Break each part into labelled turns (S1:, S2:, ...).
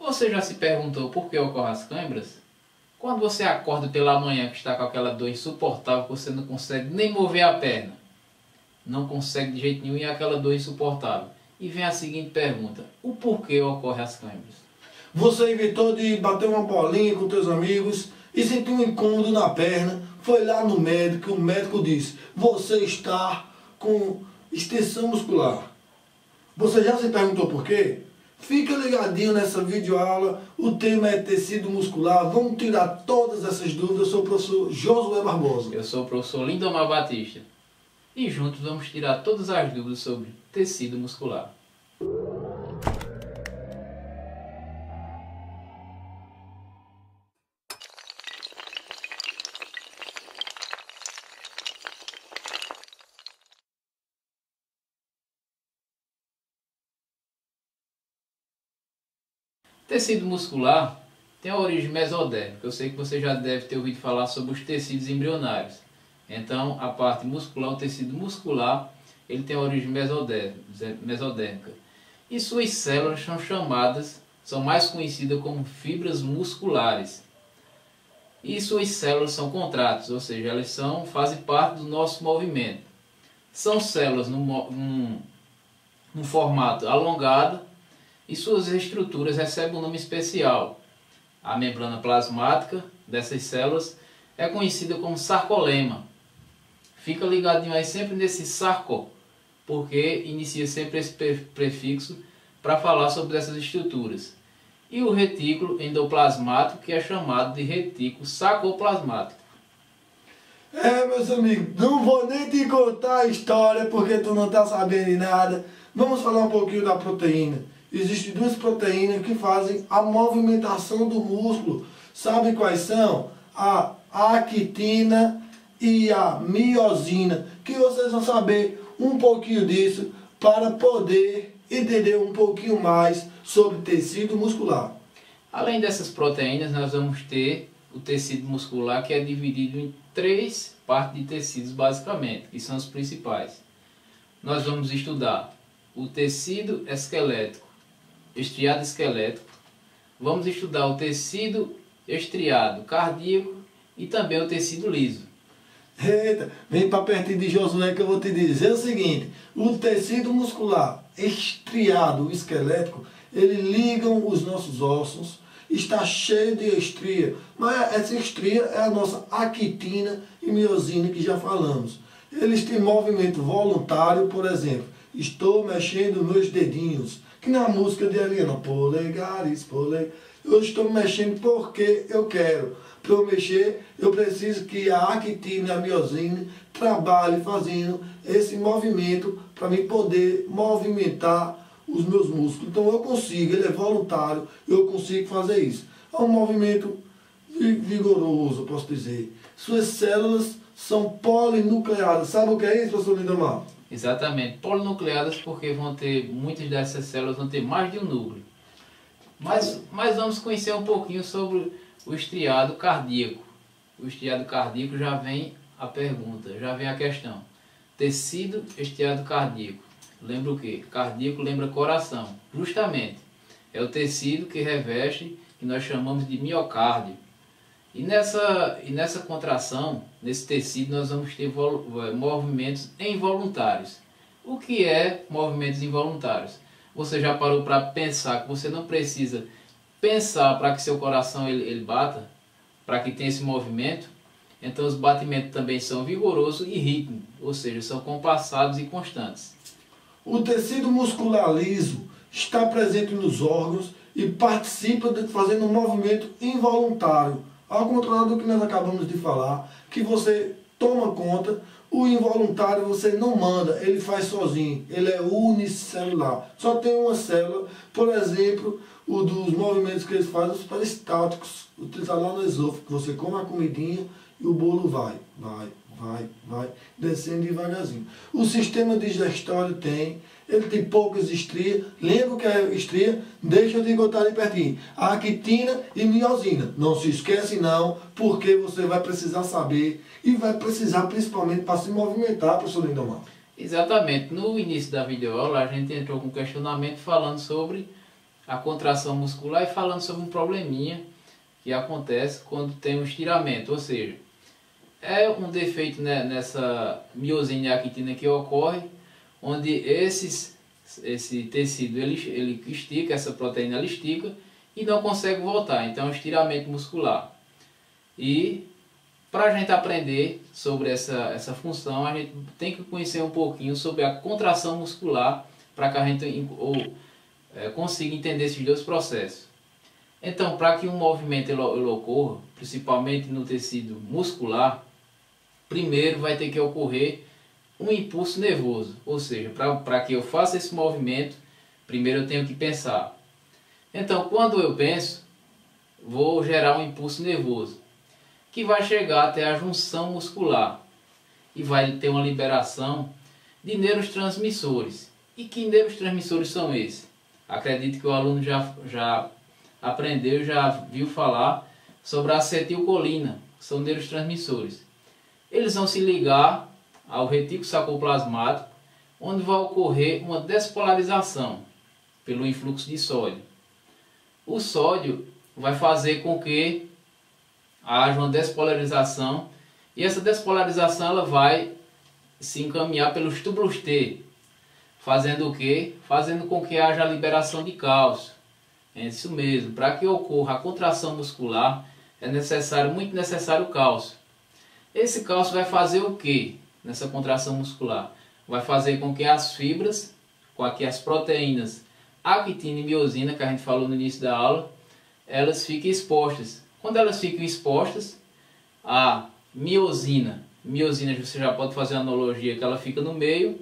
S1: Você já se perguntou por que ocorrem as câimbras? Quando você acorda pela manhã que está com aquela dor insuportável que você não consegue nem mover a perna, não consegue de jeito nenhum e aquela dor insuportável. E vem a seguinte pergunta: o porquê ocorrem as câimbras?
S2: Você inventou de bater uma bolinha com teus amigos e sentiu um incômodo na perna, foi lá no médico, o médico disse: você está com extensão muscular. Você já se perguntou por quê? Fica ligadinho nessa videoaula, o tema é tecido muscular, vamos tirar todas essas dúvidas. Eu sou o professor Josué Barbosa.
S1: Eu sou o professor Lindomar Batista e juntos vamos tirar todas as dúvidas sobre tecido muscular. Tecido muscular tem a origem mesodérmica. Eu sei que você já deve ter ouvido falar sobre os tecidos embrionários. Então, a parte muscular, o tecido muscular, ele tem a origem mesodérmica. E suas células são mais conhecidas como fibras musculares. E suas células são contráteis, ou seja, elas fazem parte do nosso movimento. São células num formato alongado, e suas estruturas recebem um nome especial. A membrana plasmática dessas células é conhecida como sarcolema. Fica ligadinho aí sempre nesse sarco, porque inicia sempre esse prefixo para falar sobre essas estruturas. E o retículo endoplasmático, que é chamado de retículo sarcoplasmático.
S2: Meus amigos, não vou nem te contar a história porque tu não está sabendo de nada. Vamos falar um pouquinho da proteína. Existem duas proteínas que fazem a movimentação do músculo. Sabe quais são? A actina e a miosina. Que vocês vão saber um pouquinho disso para poder entender um pouquinho mais sobre tecido muscular.
S1: Além dessas proteínas, nós vamos ter o tecido muscular, que é dividido em 3 partes de tecidos basicamente, que são os principais. Nós vamos estudar o tecido esquelético, estriado esquelético, vamos estudar o tecido estriado cardíaco e também o tecido liso.
S2: Eita, vem para pertinho de Josué que eu vou te dizer o seguinte: o tecido muscular estriado esquelético, ele ligam os nossos ossos, está cheio de estria, mas essa estria é a nossa actina e miosina que já falamos. Eles têm movimento voluntário, por exemplo, estou mexendo meus dedinhos, que na música de Eliana, polegares, eu estou mexendo porque eu quero. Para eu mexer, eu preciso que a actina e a miosina trabalhem fazendo esse movimento para mim poder movimentar os meus músculos. Então eu consigo, ele é voluntário, eu consigo fazer isso. É um movimento vigoroso, eu posso dizer. Suas células são polinucleadas. Sabe o que é isso, professor Lindomar?
S1: Exatamente, polinucleadas, porque muitas dessas células vão ter mais de um núcleo. Mas vamos conhecer um pouquinho sobre o estriado cardíaco. O estriado cardíaco já vem a pergunta, já vem a questão. Tecido estriado cardíaco. Lembra o quê? Cardíaco lembra coração. Justamente, é o tecido que reveste, que nós chamamos de miocárdio. E nessa contração, nesse tecido, nós vamos ter movimentos involuntários. O que é movimentos involuntários? Você já parou para pensar que você não precisa pensar para que seu coração ele bata, para que tenha esse movimento? Então os batimentos também são vigorosos e rítmicos, ou seja, são compassados e constantes.
S2: O tecido muscular liso está presente nos órgãos e participa de fazendo um movimento involuntário. Ao contrário do que nós acabamos de falar, que você toma conta, o involuntário você não manda, ele faz sozinho, ele é unicelular. Só tem uma célula, por exemplo, o dos movimentos que eles fazem, os peristálticos, utilizados lá no esôfago, que você come a comidinha e o bolo vai, descendo devagarzinho. O sistema digestório ele tem poucas estrias. Lembra o que é estria? Deixa eu te contar ali pertinho. A actina e miosina. Não se esquece não, porque você vai precisar saber e vai precisar principalmente para se movimentar, professor Lindomar.
S1: Exatamente. No início da videoaula a gente entrou com um questionamento falando sobre a contração muscular e falando sobre um probleminha que acontece quando tem um estiramento, ou seja, é um defeito, né, nessa miosina e actina que ocorre, onde esse tecido ele estica, essa proteína ela estica e não consegue voltar, então é um estiramento muscular. E para a gente aprender sobre essa função, a gente tem que conhecer um pouquinho sobre a contração muscular para que a gente consiga entender esses dois processos. Então, para que um movimento ele ocorra, principalmente no tecido muscular, primeiro vai ter que ocorrer um impulso nervoso. Ou seja, para que eu faça esse movimento, primeiro eu tenho que pensar. Então, quando eu penso, vou gerar um impulso nervoso, que vai chegar até a junção muscular e vai ter uma liberação de neurotransmissores. E que neurotransmissores são esses? Acredito que o aluno já aprendeu, já viu falar sobre a acetilcolina, que são neurotransmissores. Eles vão se ligar ao retículo sarcoplasmático, onde vai ocorrer uma despolarização pelo influxo de sódio. O sódio vai fazer com que haja uma despolarização, e essa despolarização ela vai se encaminhar pelos túbulos T, fazendo o quê? Fazendo com que haja a liberação de cálcio. É isso mesmo, para que ocorra a contração muscular é muito necessário cálcio. Esse cálcio vai fazer o quê nessa contração muscular? Vai fazer com que as fibras, com que as proteínas actina e miosina, que a gente falou no início da aula, elas fiquem expostas. Quando elas ficam expostas, a miosina você já pode fazer a analogia que ela fica no meio,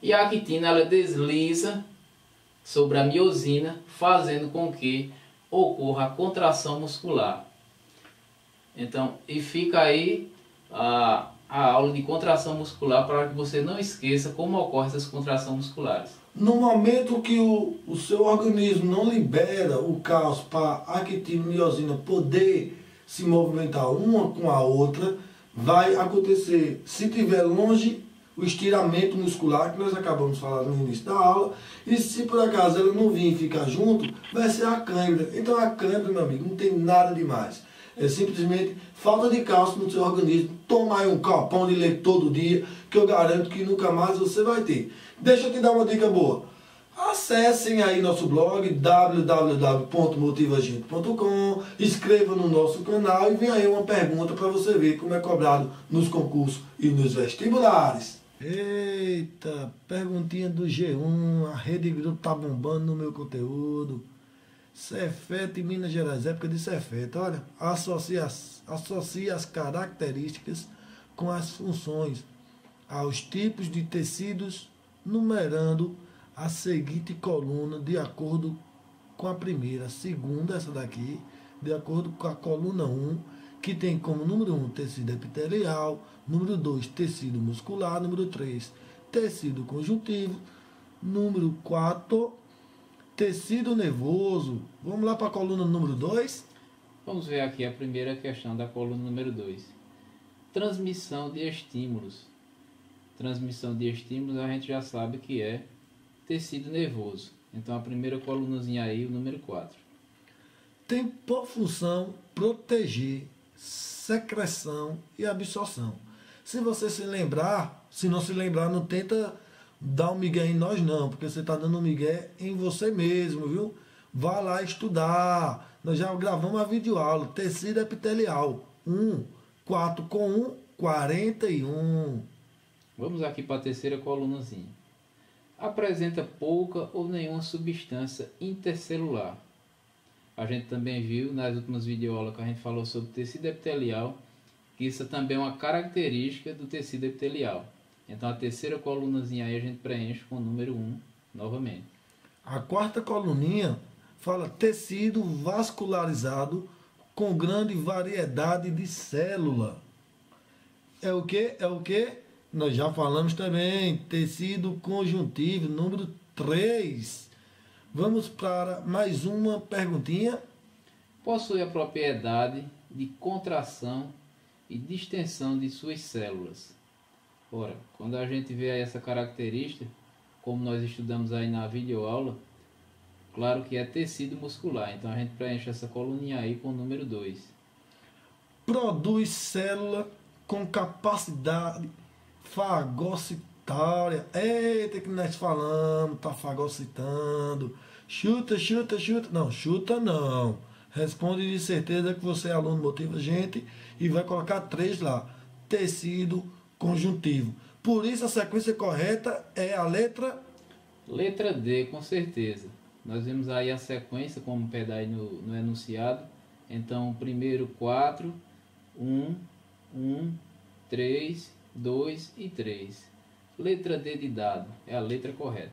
S1: e a actina ela desliza sobre a miosina, fazendo com que ocorra a contração muscular. Então, e fica aí a aula de contração muscular para que você não esqueça como ocorrem essas contrações musculares.
S2: No momento que o seu organismo não libera o cálcio para a actina e miosina poder se movimentar uma com a outra, vai acontecer, se tiver longe, o estiramento muscular, que nós acabamos de falar no início da aula, e se por acaso ela não vir e ficar junto, vai ser a cãibra. Então a cãibra, meu amigo, não tem nada demais. É simplesmente falta de cálcio no seu organismo. Toma aí um copão de leite todo dia, que eu garanto que nunca mais você vai ter. Deixa eu te dar uma dica boa. Acessem aí nosso blog www.motivagente.com, inscreva no nosso canal e vem aí uma pergunta para você ver como é cobrado nos concursos e nos vestibulares. Eita, perguntinha do G1, a Rede Grupo tá bombando no meu conteúdo. Cefet Minas Gerais, época de Cefet, olha, associa as características com as funções, aos tipos de tecidos, numerando a seguinte coluna de acordo com a primeira. A segunda, essa daqui, de acordo com a coluna 1, que tem como número 1 tecido epitelial, número 2 tecido muscular, número 3 tecido conjuntivo, número 4 tecido nervoso. Vamos lá para a coluna número 2?
S1: Vamos ver aqui a primeira questão da coluna número 2. Transmissão de estímulos. Transmissão de estímulos a gente já sabe que é tecido nervoso. Então a primeira colunazinha aí, o número 4.
S2: Tem por função proteger secreção e absorção. Se você se lembrar, se não se lembrar, não tenta dar um migué em nós não, porque você está dando um migué em você mesmo, viu? Vá lá estudar. Nós já gravamos a videoaula, tecido epitelial. 4 com 1, 41.
S1: Vamos aqui para a terceira colunazinha. Apresenta pouca ou nenhuma substância intercelular. A gente também viu nas últimas videoaulas que a gente falou sobre tecido epitelial, que isso também é uma característica do tecido epitelial. Então a terceira colunazinha aí a gente preenche com o número 1 novamente.
S2: A quarta coluninha fala tecido vascularizado com grande variedade de célula. É o que? É o que? Nós já falamos também, tecido conjuntivo, número 3. Vamos para mais uma perguntinha.
S1: Possui a propriedade de contração e distensão de suas células. Ora, quando a gente vê aí essa característica, como nós estudamos aí na videoaula, Claro que é tecido muscular, então a gente preenche essa coluninha aí com o número 2.
S2: Produz célula com capacidade fagocitária. Eita, que nós falamos, tá fagocitando. Chuta, chuta, chuta. Não, chuta não. Responde de certeza que você é aluno Motiva Gente e vai colocar 3 lá. Tecido conjuntivo. Por isso a sequência correta é a letra.
S1: Letra D, com certeza. Nós vemos aí a sequência como pede aí no enunciado. Então, primeiro 4, 1, 3, 2 e 3. Letra D de dado, é a letra correta.